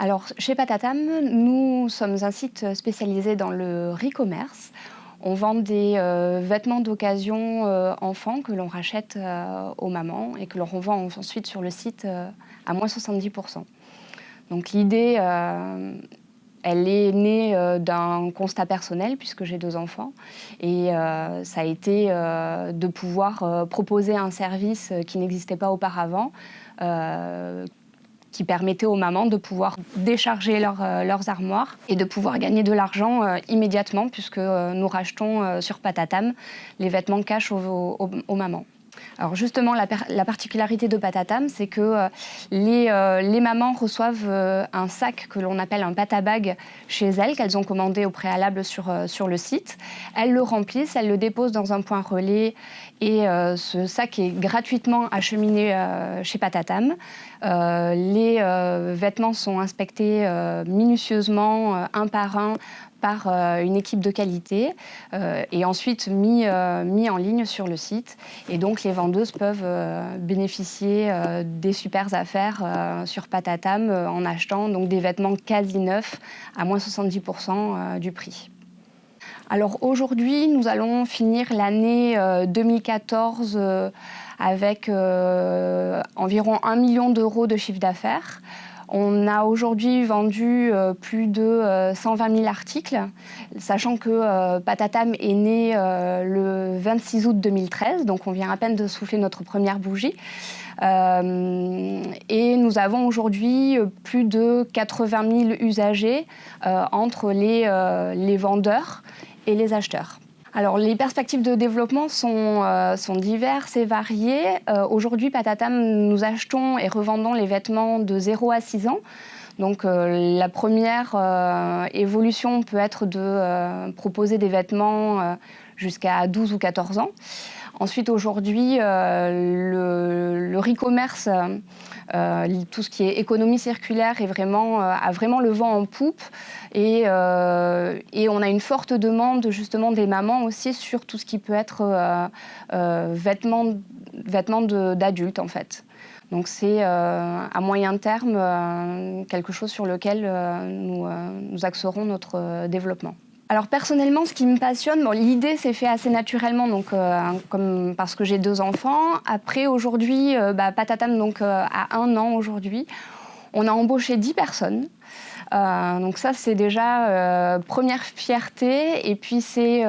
Alors, chez Patatam, nous sommes un site spécialisé dans le e-commerce. On vend des vêtements d'occasion enfants que l'on rachète aux mamans et que l'on revend ensuite sur le site à moins 70%. Donc l'idée, elle est née d'un constat personnel puisque j'ai 2 enfants et ça a été de pouvoir proposer un service qui n'existait pas auparavant, qui permettait aux mamans de pouvoir décharger leurs armoires et de pouvoir gagner de l'argent immédiatement puisque nous rachetons sur Patatam les vêtements cash aux mamans. Alors justement, la particularité de Patatam, c'est que les mamans reçoivent un sac que l'on appelle un patabag chez elles, qu'elles ont commandé au préalable sur le site. Elles le remplissent, elles le déposent dans un point relais et ce sac est gratuitement acheminé chez Patatam. Les vêtements sont inspectés minutieusement, un par un, par une équipe de qualité et ensuite mis en ligne sur le site. Et donc les vendeuses peuvent bénéficier des super affaires sur Patatam en achetant donc des vêtements quasi neufs à moins 70% du prix. Alors aujourd'hui, nous allons finir l'année 2014 avec environ 1 million d'euros de chiffre d'affaires. On a aujourd'hui vendu plus de 120 000 articles, sachant que Patatam est né le 26 août 2013, donc on vient à peine de souffler notre première bougie. Et nous avons aujourd'hui plus de 80 000 usagers entre les vendeurs et les acheteurs. Alors, les perspectives de développement sont diverses et variées. Aujourd'hui, Patatam, nous achetons et revendons les vêtements de 0 à 6 ans. Donc, la première évolution peut être de proposer des vêtements jusqu'à 12 ou 14 ans. Ensuite, aujourd'hui, le e-commerce, tout ce qui est économie circulaire a vraiment le vent en poupe et on a une forte demande justement des mamans aussi sur tout ce qui peut être vêtements d'adultes en fait. Donc c'est à moyen terme quelque chose sur lequel nous axerons notre développement. Alors personnellement, ce qui me passionne, l'idée s'est fait assez naturellement, donc parce que j'ai 2 enfants. Après, aujourd'hui, Patatam a 1 an aujourd'hui. On a embauché 10 personnes. Donc ça, c'est déjà première fierté. Et puis c'est,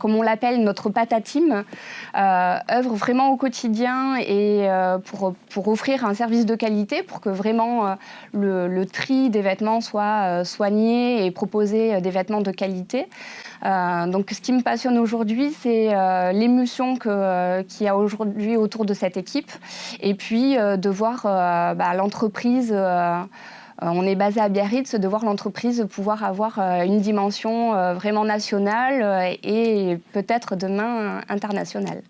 comme on l'appelle, notre Patateam, œuvre vraiment au quotidien et pour offrir un service de qualité, pour que vraiment le tri des vêtements soit soigné et proposer des vêtements de qualité. Donc ce qui me passionne aujourd'hui, c'est l'émulsion qu'il y a aujourd'hui autour de cette équipe. Et puis de voir l'entreprise... on est basé à Biarritz, de voir l'entreprise pouvoir avoir une dimension vraiment nationale et peut-être demain internationale.